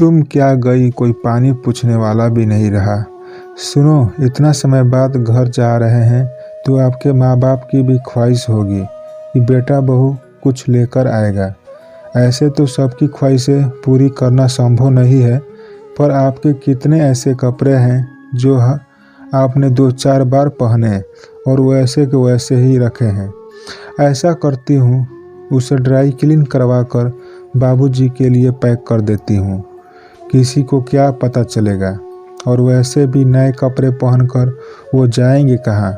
तुम क्या गई, कोई पानी पूछने वाला भी नहीं रहा। सुनो, इतना समय बाद घर जा रहे हैं तो आपके माँ बाप की भी ख्वाहिश होगी कि बेटा बहू कुछ लेकर आएगा। ऐसे तो सबकी ख्वाहिशें पूरी करना संभव नहीं है, पर आपके कितने ऐसे कपड़े हैं जो आपने 2-4 बार पहने और वैसे के वैसे ही रखे हैं। ऐसा करती हूँ, उसे ड्राई क्लीन करवा कर बाबूजी के लिए पैक कर देती हूँ। किसी को क्या पता चलेगा, और वैसे भी नए कपड़े पहनकर वो जाएंगे कहाँ।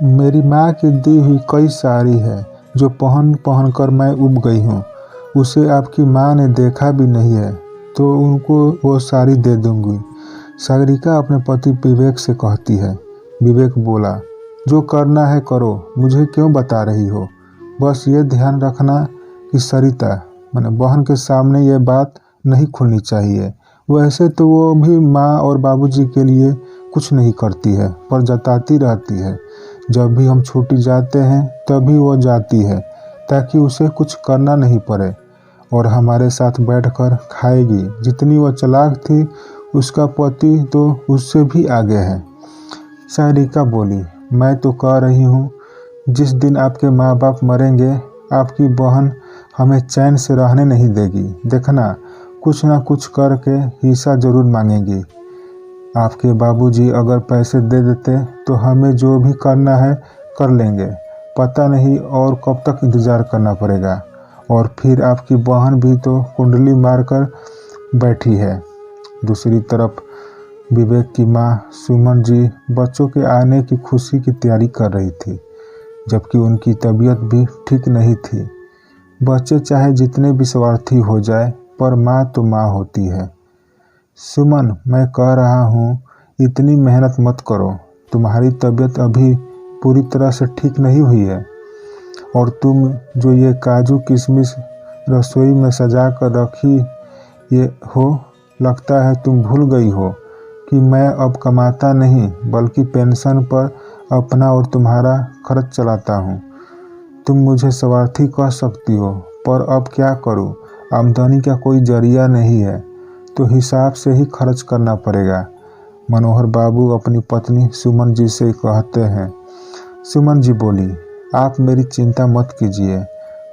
मेरी माँ की दी हुई कई साड़ी है जो पहन पहन कर मैं उब गई हूँ। उसे आपकी माँ ने देखा भी नहीं है तो उनको वो साड़ी दे दूंगी। सागरिका अपने पति विवेक से कहती है। विवेक बोला, जो करना है करो, मुझे क्यों बता रही हो। बस ये ध्यान रखना कि सरिता मैंने बहन के सामने ये बात नहीं खुलनी चाहिए। वैसे तो वो भी माँ और बाबूजी के लिए कुछ नहीं करती है, पर जताती रहती है। जब भी हम छुट्टी जाते हैं तभी वो जाती है ताकि उसे कुछ करना नहीं पड़े, और हमारे साथ बैठकर खाएगी। जितनी वो चालाक थी, उसका पति तो उससे भी आगे है। सागरिका बोली, मैं तो कह रही हूँ, जिस दिन आपके माँ बाप मरेंगे आपकी बहन हमें चैन से रहने नहीं देगी। देखना, कुछ ना कुछ करके हिस्सा जरूर मांगेगी। आपके बाबूजी अगर पैसे दे देते तो हमें जो भी करना है कर लेंगे। पता नहीं और कब तक इंतज़ार करना पड़ेगा। और फिर आपकी बहन भी तो कुंडली मारकर बैठी है। दूसरी तरफ विवेक की माँ सुमन जी बच्चों के आने की खुशी की तैयारी कर रही थी, जबकि उनकी तबीयत भी ठीक नहीं थी। बच्चे चाहे जितने भी स्वार्थी हो जाए, पर माँ तो माँ होती है। सुमन, मैं कह रहा हूँ, इतनी मेहनत मत करो। तुम्हारी तबीयत अभी पूरी तरह से ठीक नहीं हुई है। और तुम जो ये काजू किशमिश रसोई में सजा कर रखी ये हो, लगता है तुम भूल गई हो कि मैं अब कमाता नहीं बल्कि पेंशन पर अपना और तुम्हारा खर्च चलाता हूँ। तुम मुझे स्वार्थी कह सकती हो, पर अब क्या करूँ, आमदनी का कोई जरिया नहीं है, तो हिसाब से ही खर्च करना पड़ेगा। मनोहर बाबू अपनी पत्नी सुमन जी से कहते हैं। सुमन जी बोली, आप मेरी चिंता मत कीजिए।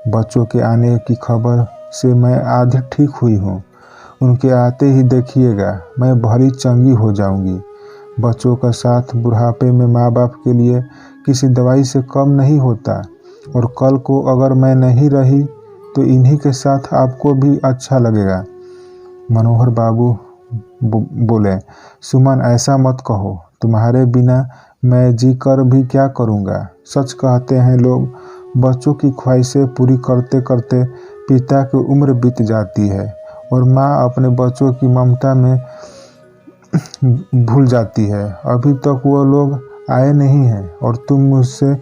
बच्चों के आने की खबर से मैं आधी ठीक हुई हूँ। उनके आते ही देखिएगा मैं भली चंगी हो जाऊंगी। बच्चों का साथ बुढ़ापे में माँ बाप के लिए किसी दवाई से कम नहीं होता, और कल को अगर मैं नहीं रही तो इन्हीं के साथ आपको भी अच्छा लगेगा। मनोहर बाबू बोले, सुमन ऐसा मत कहो, तुम्हारे बिना मैं जी कर भी क्या करूँगा। सच कहते हैं लोग, बच्चों की ख्वाहिशें पूरी करते करते पिता की उम्र बीत जाती है और माँ अपने बच्चों की ममता में भूल जाती है। अभी तक वो लोग आए नहीं हैं और तुम मुझसे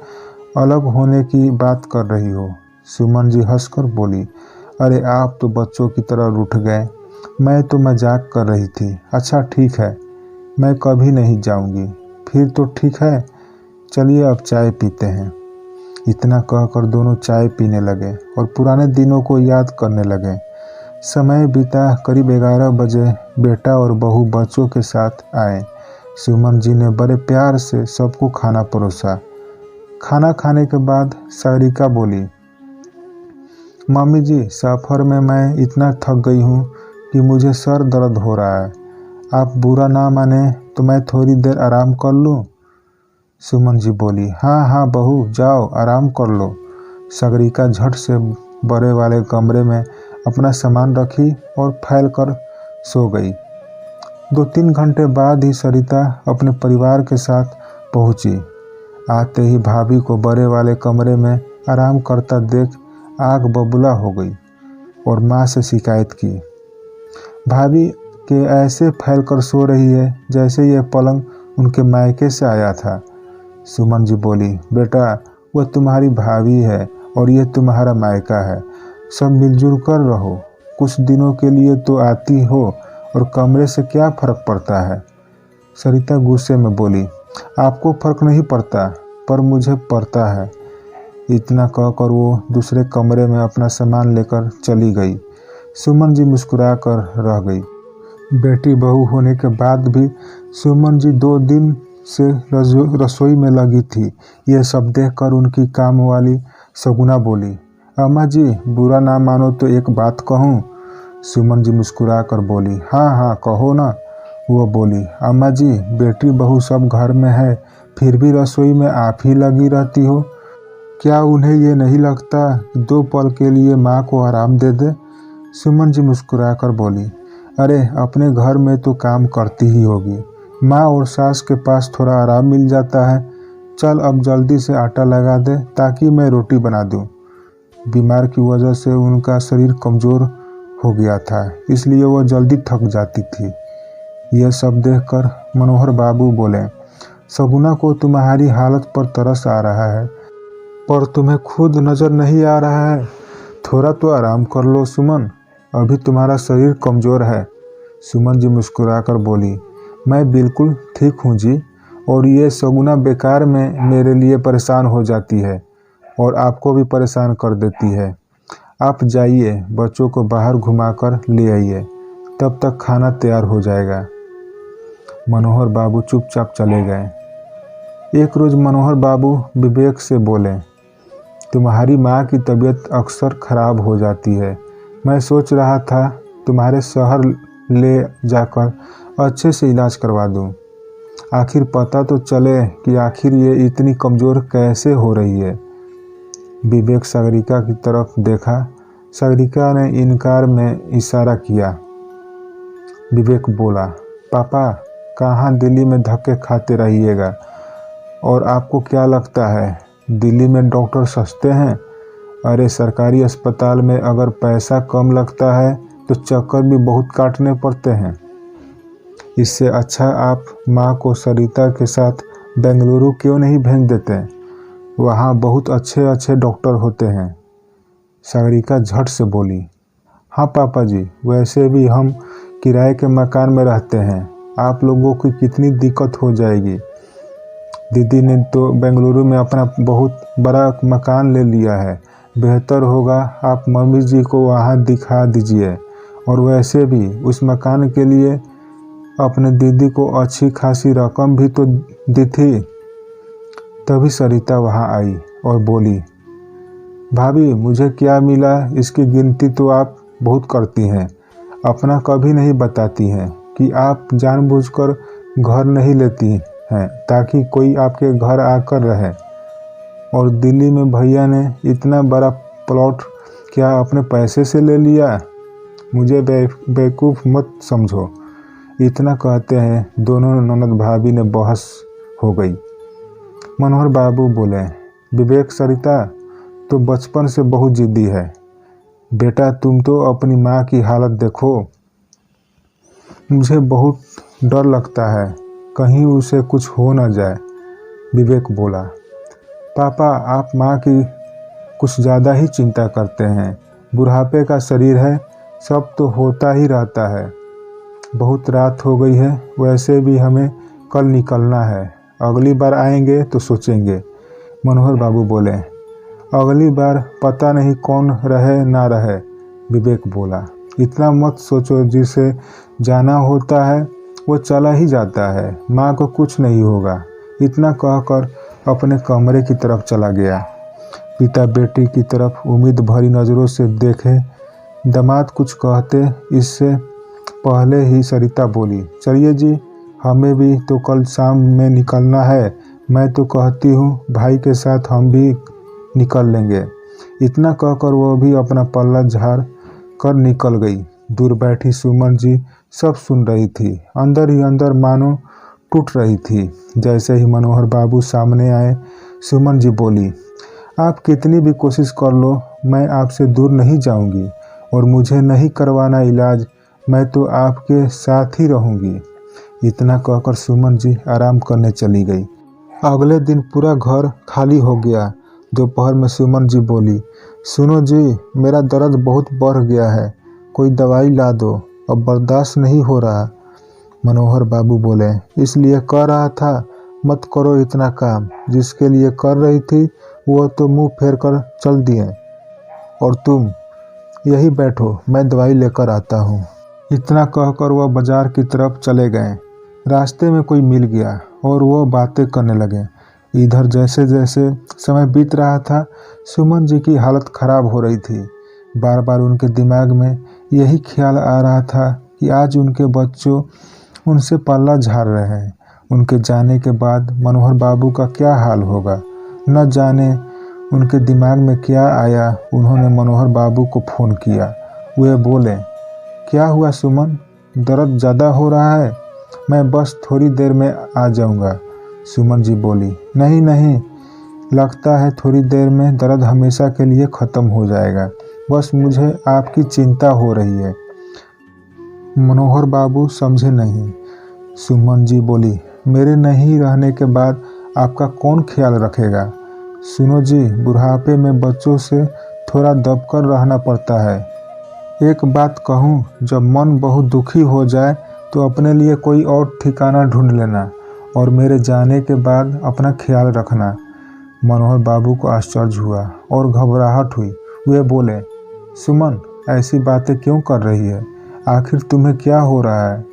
अलग होने की बात कर रही हो। सुमन जी हंसकर बोली, अरे आप तो बच्चों की तरह रूठ गए। मैं तो मजाक कर रही थी। अच्छा ठीक है, मैं कभी नहीं जाऊंगी। फिर तो ठीक है, चलिए अब चाय पीते हैं। इतना कहकर दोनों चाय पीने लगे और पुराने दिनों को याद करने लगे। समय बीता, करीब 11 बजे बेटा और बहू बच्चों के साथ आए। सुमन जी ने बड़े प्यार से सबको खाना परोसा। खाना खाने के बाद सागरिका बोली, मम्मी जी, सफ़र में मैं इतना थक गई हूँ कि मुझे सर दर्द हो रहा है। आप बुरा ना माने तो मैं थोड़ी देर आराम कर लूँ। सुमन जी बोली, हाँ हाँ बहू, जाओ आराम कर लो। सागरिका झट से बड़े वाले कमरे में अपना सामान रखी और फैल कर सो गई। 2-3 घंटे बाद ही सरिता अपने परिवार के साथ पहुंची। आते ही भाभी को बड़े वाले कमरे में आराम करता देख आग बबूला हो गई और माँ से शिकायत की। भाभी के ऐसे फैलकर सो रही है जैसे यह पलंग उनके मायके से आया था। सुमन जी बोली, बेटा, वह तुम्हारी भाभी है और ये तुम्हारा मायका है। सब मिलजुल कर रहो। कुछ दिनों के लिए तो आती हो और कमरे से क्या फर्क पड़ता है। सरिता गुस्से में बोली, आपको फर्क नहीं पड़ता, पर मुझे पड़ता है। इतना कहकर वो दूसरे कमरे में अपना सामान लेकर चली गई। सुमन जी मुस्कुरा कर रह गई। बेटी बहू होने के बाद भी सुमन जी 2 दिन से रसोई में लगी थी। यह सब देखकर उनकी काम वाली सगुना बोली, अम्मा जी बुरा ना मानो तो एक बात कहूँ। सुमन जी मुस्कुरा कर बोली, हाँ हाँ कहो ना। वो बोली, अम्मा जी बेटी बहू सब घर में है, फिर भी रसोई में आप ही लगी रहती हो। क्या उन्हें ये नहीं लगता कि 2 पल के लिए माँ को आराम दे दे। सुमन जी मुस्कुरा कर बोली, अरे अपने घर में तो काम करती ही होगी, माँ और सास के पास थोड़ा आराम मिल जाता है। चल अब जल्दी से आटा लगा दे ताकि मैं रोटी बना दूँ। बीमार की वजह से उनका शरीर कमज़ोर हो गया था, इसलिए वह जल्दी थक जाती थी। यह सब देखकर मनोहर बाबू बोले, सगुना को तुम्हारी हालत पर तरस आ रहा है, पर तुम्हें खुद नज़र नहीं आ रहा है। थोड़ा तो आराम कर लो सुमन, अभी तुम्हारा शरीर कमज़ोर है। सुमन जी मुस्कुराकर बोली, मैं बिल्कुल ठीक हूँ जी, और ये सगुना बेकार में मेरे लिए परेशान हो जाती है और आपको भी परेशान कर देती है। आप जाइए बच्चों को बाहर घुमाकर ले आइए, तब तक खाना तैयार हो जाएगा। मनोहर बाबू चुपचाप चले गए। एक रोज़ मनोहर बाबू विवेक से बोले, तुम्हारी माँ की तबीयत अक्सर ख़राब हो जाती है, मैं सोच रहा था तुम्हारे शहर ले जाकर अच्छे से इलाज करवा दूं। आखिर पता तो चले कि आखिर ये इतनी कमज़ोर कैसे हो रही है। विवेक सागरिका की तरफ देखा। सागरिका ने इनकार में इशारा किया। विवेक बोला, पापा कहाँ दिल्ली में धक्के खाते रहिएगा, और आपको क्या लगता है दिल्ली में डॉक्टर सस्ते हैं। अरे सरकारी अस्पताल में अगर पैसा कम लगता है तो चक्कर भी बहुत काटने पड़ते हैं। इससे अच्छा आप माँ को सरिता के साथ बेंगलुरु क्यों नहीं भेज देते, वहाँ बहुत अच्छे अच्छे डॉक्टर होते हैं। सागरिका झट से बोली, हाँ पापा जी, वैसे भी हम किराए के मकान में रहते हैं, आप लोगों की कितनी दिक्कत हो जाएगी। दीदी ने तो बेंगलुरु में अपना बहुत बड़ा मकान ले लिया है, बेहतर होगा आप मम्मी जी को वहाँ दिखा दीजिए, और वैसे भी उस मकान के लिए अपने दीदी को अच्छी खासी रकम भी तो दी थी। तभी सरिता वहाँ आई और बोली, भाभी मुझे क्या मिला इसकी गिनती तो आप बहुत करती हैं, अपना कभी नहीं बताती हैं कि आप जानबूझकर घर नहीं लेती हैं ताकि कोई आपके घर आकर रहे। और दिल्ली में भैया ने इतना बड़ा प्लॉट क्या अपने पैसे से ले लिया, मुझे बेवकूफ़ मत समझो। इतना कहते हैं दोनों ननद भाभी ने बहस हो गई। मनोहर बाबू बोले, विवेक सरिता तो बचपन से बहुत जिद्दी है, बेटा तुम तो अपनी माँ की हालत देखो, मुझे बहुत डर लगता है कहीं उसे कुछ हो न जाए। विवेक बोला, पापा आप माँ की कुछ ज़्यादा ही चिंता करते हैं, बुढ़ापे का शरीर है, सब तो होता ही रहता है। बहुत रात हो गई है, वैसे भी हमें कल निकलना है, अगली बार आएंगे तो सोचेंगे। मनोहर बाबू बोले, अगली बार पता नहीं कौन रहे ना रहे। विवेक बोला, इतना मत सोचो, जिसे जाना होता है वो चला ही जाता है, माँ को कुछ नहीं होगा। इतना कहकर अपने कमरे की तरफ चला गया। पिता बेटी की तरफ उम्मीद भरी नज़रों से देखे। दामाद कुछ कहते इससे पहले ही सरिता बोली, चलिए जी, हमें भी तो कल शाम में निकलना है, मैं तो कहती हूँ भाई के साथ हम भी निकल लेंगे। इतना कहकर वो भी अपना पल्ला झाड़ कर निकल गई। दूर बैठी सुमन जी सब सुन रही थी, अंदर ही अंदर मानो टूट रही थी। जैसे ही मनोहर बाबू सामने आए, सुमन जी बोली, आप कितनी भी कोशिश कर लो, मैं आपसे दूर नहीं जाऊंगी, और मुझे नहीं करवाना इलाज, मैं तो आपके साथ ही रहूंगी। इतना कहकर सुमन जी आराम करने चली गई। अगले दिन पूरा घर खाली हो गया। दोपहर में सुमन जी बोली, सुनो जी, मेरा दर्द बहुत बढ़ गया है, कोई दवाई ला दो, अब बर्दाश्त नहीं हो रहा। मनोहर बाबू बोले, इसलिए कह रहा था मत करो इतना काम, जिसके लिए कर रही थी वो तो मुंह फेर कर चल दिए, और तुम यही बैठो, मैं दवाई लेकर आता हूँ। इतना कहकर वह बाजार की तरफ चले गए। रास्ते में कोई मिल गया और वह बातें करने लगे। इधर जैसे जैसे समय बीत रहा था, सुमन जी की हालत खराब हो रही थी। बार बार उनके दिमाग में यही ख्याल आ रहा था कि आज उनके बच्चों उनसे पल्ला झाड़ रहे हैं। उनके जाने के बाद मनोहर बाबू का क्या हाल होगा, न जाने उनके दिमाग में क्या आया। उन्होंने मनोहर बाबू को फ़ोन किया। वे बोले, क्या हुआ सुमन, दर्द ज़्यादा हो रहा है? मैं बस थोड़ी देर में आ जाऊंगा। सुमन जी बोली, नहीं नहीं, लगता है थोड़ी देर में दर्द हमेशा के लिए ख़त्म हो जाएगा। बस मुझे आपकी चिंता हो रही है। मनोहर बाबू समझे नहीं। सुमन जी बोली, मेरे नहीं रहने के बाद आपका कौन ख्याल रखेगा? सुनो जी, बुढ़ापे में बच्चों से थोड़ा दबकर रहना पड़ता है। एक बात कहूँ, जब मन बहुत दुखी हो जाए तो अपने लिए कोई और ठिकाना ढूंढ लेना और मेरे जाने के बाद अपना ख्याल रखना। मनोहर बाबू को आश्चर्य हुआ और घबराहट हुई। वे बोले, सुमन, ऐसी बातें क्यों कर रही है? आखिर तुम्हें क्या हो रहा है?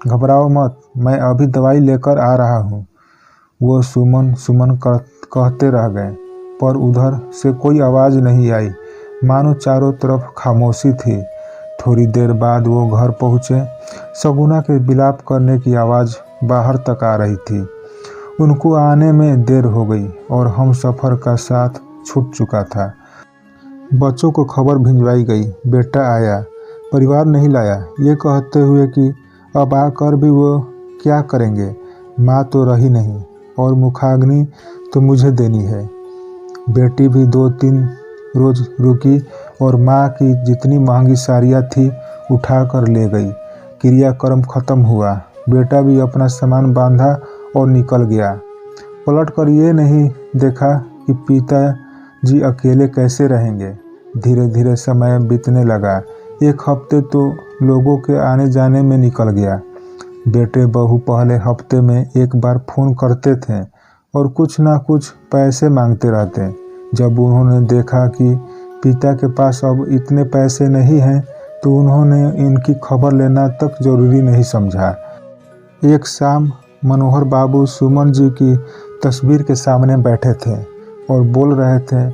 घबराओ मत, मैं अभी दवाई लेकर आ रहा हूँ। वो सुमन सुमन कहते रह गए, पर उधर से कोई आवाज़ नहीं आई, मानो चारों तरफ खामोशी थी। थोड़ी देर बाद वो घर पहुँचे। सगुना के विलाप करने की आवाज़ बाहर तक आ रही थी। उनको आने में देर हो गई और हम सफ़र का साथ छूट चुका था। बच्चों को खबर भिजवाई गई, बेटा आया, परिवार नहीं लाया, ये कहते हुए कि अब आकर भी वो क्या करेंगे। माँ तो रही नहीं और मुखाग्नि तो मुझे देनी है। बेटी भी 2-3 रोज रुकी और माँ की जितनी महंगी साड़ियाँ थी उठा कर ले गई। क्रियाक्रम खत्म हुआ। बेटा भी अपना सामान बांधा और निकल गया। पलट कर ये नहीं देखा कि पिताजी अकेले कैसे रहेंगे। धीरे धीरे समय बीतने लगा। 1 हफ्ते तो लोगों के आने जाने में निकल गया। बेटे बहू पहले हफ्ते में एक बार फ़ोन करते थे और कुछ ना कुछ पैसे मांगते रहते। जब उन्होंने देखा कि पिता के पास अब इतने पैसे नहीं हैं तो उन्होंने इनकी खबर लेना तक जरूरी नहीं समझा। एक शाम मनोहर बाबू सुमन जी की तस्वीर के सामने बैठे थे और बोल रहे थे,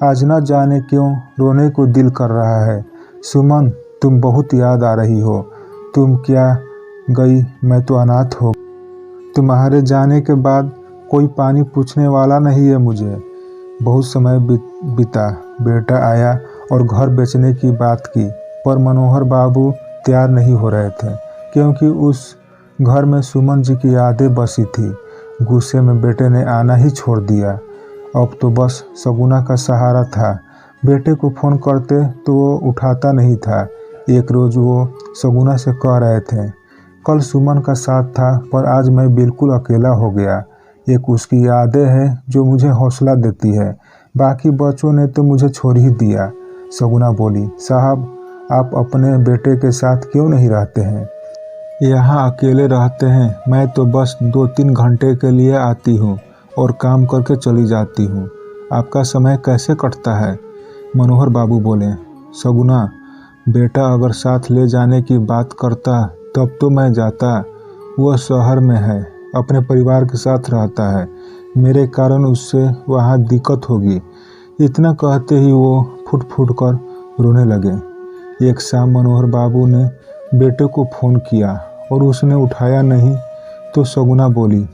आज न जाने क्यों रोने को दिल कर रहा है। सुमन, तुम बहुत याद आ रही हो। तुम क्या गई, मैं तो अनाथ हो। तुम्हारे जाने के बाद कोई पानी पूछने वाला नहीं है मुझे। बहुत समय बीता। बेटा आया और घर बेचने की बात की, पर मनोहर बाबू तैयार नहीं हो रहे थे, क्योंकि उस घर में सुमन जी की यादें बसी थी। गुस्से में बेटे ने आना ही छोड़ दिया। अब तो बस सगुना का सहारा था। बेटे को फ़ोन करते तो वो उठाता नहीं था। एक रोज़ वो सगुना से कह रहे थे, कल सुमन का साथ था, पर आज मैं बिल्कुल अकेला हो गया। एक उसकी यादें हैं जो मुझे हौसला देती है, बाकी बच्चों ने तो मुझे छोड़ ही दिया। सगुना बोली, साहब, आप अपने बेटे के साथ क्यों नहीं रहते हैं? यहाँ अकेले रहते हैं। मैं तो बस 2-3 घंटे के लिए आती हूँ और काम करके चली जाती हूँ। आपका समय कैसे कटता है? मनोहर बाबू बोले, सगुना, बेटा अगर साथ ले जाने की बात करता तब तो मैं जाता। वह शहर में है, अपने परिवार के साथ रहता है। मेरे कारण उससे वहाँ दिक्कत होगी। इतना कहते ही वो फुट फुट कर रोने लगे। एक शाम मनोहर बाबू ने बेटे को फ़ोन किया और उसने उठाया नहीं तो सगुना बोली,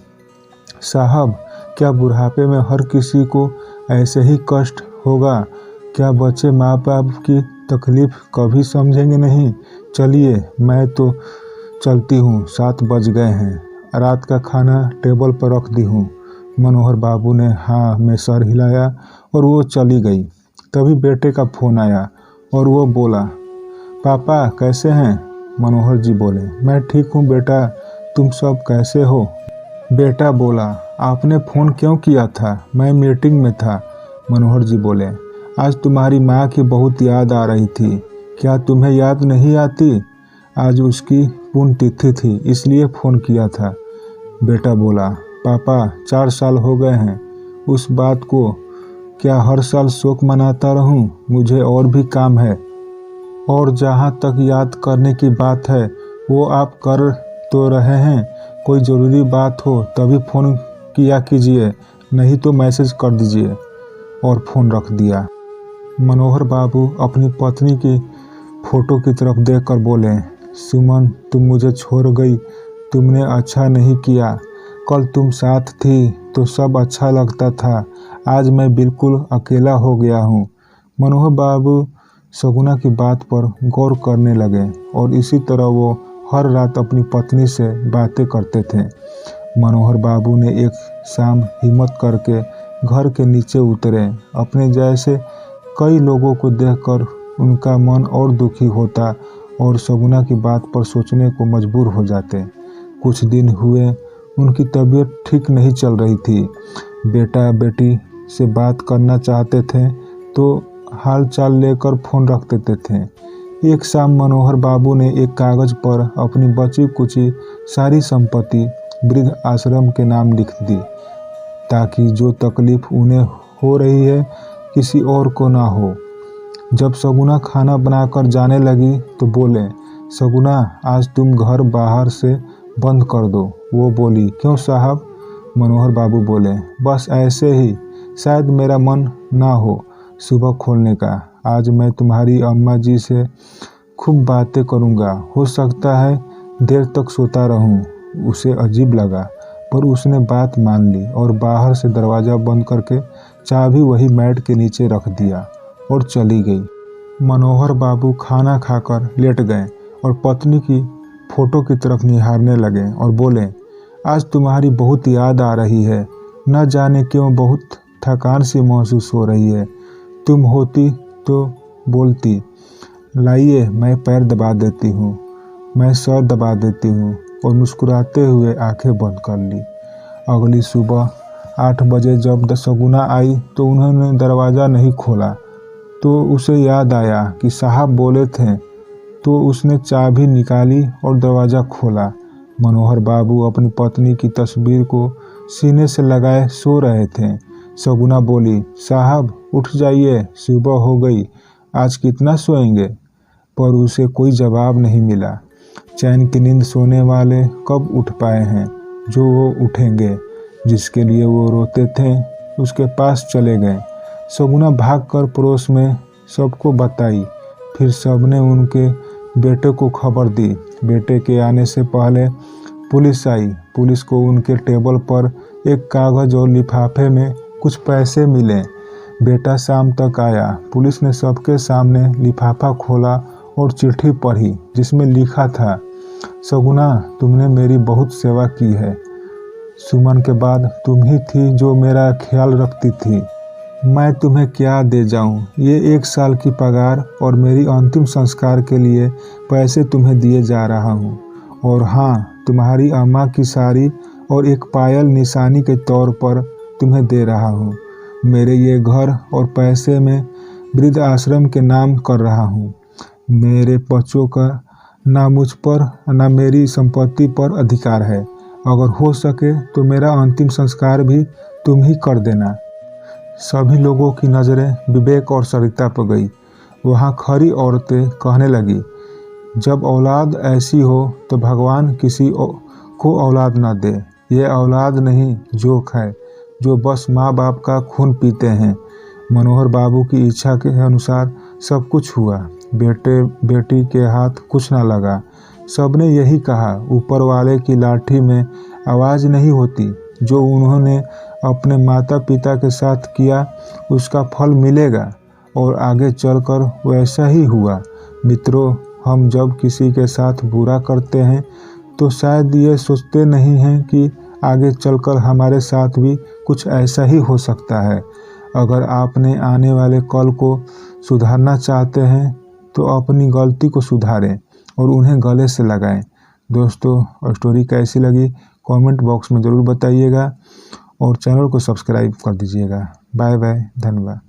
साहब, क्या बुढ़ापे में हर किसी को ऐसे ही कष्ट होगा? क्या बच्चे माँ बाप की तकलीफ़ कभी समझेंगे नहीं? चलिए, मैं तो चलती हूँ, 7 बज गए हैं। रात का खाना टेबल पर रख दी हूँ। मनोहर बाबू ने हाँ में सर हिलाया और वो चली गई। तभी बेटे का फ़ोन आया और वो बोला, पापा कैसे हैं? मनोहर जी बोले, मैं ठीक हूँ बेटा, तुम सब कैसे हो? बेटा बोला, आपने फ़ोन क्यों किया था? मैं मीटिंग में था। मनोहर जी बोले, आज तुम्हारी माँ की बहुत याद आ रही थी। क्या तुम्हें याद नहीं आती? आज उसकी पुण्यतिथि थी, इसलिए फ़ोन किया था। बेटा बोला, पापा 4 साल हो गए हैं उस बात को, क्या हर साल शोक मनाता रहूं? मुझे और भी काम है। और जहाँ तक याद करने की बात है वो आप कर तो रहे हैं। कोई ज़रूरी बात हो तभी फ़ोन किया कीजिए, नहीं तो मैसेज कर दीजिए। और फ़ोन रख दिया। मनोहर बाबू अपनी पत्नी की फ़ोटो की तरफ देखकर बोले, सुमन तुम मुझे छोड़ गई, तुमने अच्छा नहीं किया। कल तुम साथ थी तो सब अच्छा लगता था, आज मैं बिल्कुल अकेला हो गया हूँ। मनोहर बाबू सगुना की बात पर गौर करने लगे और इसी तरह वो हर रात अपनी पत्नी से बातें करते थे। मनोहर बाबू ने एक शाम हिम्मत करके घर के नीचे उतरे। अपने जैसे कई लोगों को देखकर उनका मन और दुखी होता और सगुना की बात पर सोचने को मजबूर हो जाते। कुछ दिन हुए उनकी तबीयत ठीक नहीं चल रही थी। बेटा बेटी से बात करना चाहते थे तो हाल चाल लेकर फ़ोन रख देते थे। एक शाम मनोहर बाबू ने एक कागज़ पर अपनी बची कुची सारी संपत्ति वृद्ध आश्रम के नाम लिख दी, ताकि जो तकलीफ़ उन्हें हो रही है किसी और को ना हो। जब सगुना खाना बनाकर जाने लगी तो बोले, सगुना आज तुम घर बाहर से बंद कर दो। वो बोली, क्यों साहब? मनोहर बाबू बोले, बस ऐसे ही, शायद मेरा मन ना हो सुबह खोलने का। आज मैं तुम्हारी अम्मा जी से खूब बातें करूँगा, हो सकता है देर तक सोता रहूँ। उसे अजीब लगा पर उसने बात मान ली और बाहर से दरवाज़ा बंद करके चाबी वही मैट के नीचे रख दिया और चली गई। मनोहर बाबू खाना खाकर लेट गए और पत्नी की फ़ोटो की तरफ निहारने लगे और बोले, आज तुम्हारी बहुत याद आ रही है, न जाने क्यों बहुत थकान सी महसूस हो रही है। तुम होती तो बोलती, लाइए मैं पैर दबा देती हूँ, मैं सर दबा देती हूँ, और मुस्कुराते हुए आंखें बंद कर ली। अगली सुबह 8 बजे जब सगुना आई तो उन्होंने दरवाज़ा नहीं खोला तो उसे याद आया कि साहब बोले थे, तो उसने चाबी निकाली और दरवाज़ा खोला। मनोहर बाबू अपनी पत्नी की तस्वीर को सीने से लगाए सो रहे थे। सगुना बोली, साहब उठ जाइए, सुबह हो गई, आज कितना सोएंगे? पर उसे कोई जवाब नहीं मिला। चैन की नींद सोने वाले कब उठ पाए हैं जो वो उठेंगे। जिसके लिए वो रोते थे उसके पास चले गए। सगुना भागकर पड़ोस में सबको बताई। फिर सबने उनके बेटे को खबर दी। बेटे के आने से पहले पुलिस आई। पुलिस को उनके टेबल पर एक कागज़ और लिफाफे में कुछ पैसे मिले। बेटा शाम तक आया। पुलिस ने सबके सामने लिफाफा खोला और चिट्ठी पढ़ी जिसमें लिखा था, सगुना तुमने मेरी बहुत सेवा की है। सुमन के बाद तुम ही थी जो मेरा ख्याल रखती थी। मैं तुम्हें क्या दे जाऊं? ये 1 साल की पगार और मेरी अंतिम संस्कार के लिए पैसे तुम्हें दिए जा रहा हूं। और हाँ, तुम्हारी अम्मा की साड़ी और एक पायल निशानी के तौर पर तुम्हें दे रहा हूँ। मेरे ये घर और पैसे मैं वृद्ध आश्रम के नाम कर रहा हूँ। मेरे बच्चों का ना मुझ पर ना मेरी संपत्ति पर अधिकार है। अगर हो सके तो मेरा अंतिम संस्कार भी तुम ही कर देना। सभी लोगों की नज़रें विवेक और सरिता पर गई। वहाँ खड़ी औरतें कहने लगी, जब औलाद ऐसी हो तो भगवान किसी को औलाद न दे। ये औलाद नहीं, जोक है जो बस माँ बाप का खून पीते हैं। मनोहर बाबू की इच्छा के अनुसार सब कुछ हुआ। बेटे बेटी के हाथ कुछ ना लगा। सबने यही कहा, ऊपर वाले की लाठी में आवाज़ नहीं होती। जो उन्होंने अपने माता पिता के साथ किया उसका फल मिलेगा और आगे चलकर वैसा ही हुआ। मित्रों, हम जब किसी के साथ बुरा करते हैं तो शायद ये सोचते नहीं हैं कि आगे चलकर हमारे साथ भी कुछ ऐसा ही हो सकता है। अगर आपने आने वाले कल को सुधारना चाहते हैं तो अपनी गलती को सुधारें और उन्हें गले से लगाएं। दोस्तों, स्टोरी कैसी लगी कमेंट बॉक्स में ज़रूर बताइएगा और चैनल को सब्सक्राइब कर दीजिएगा। बाय बाय, धन्यवाद।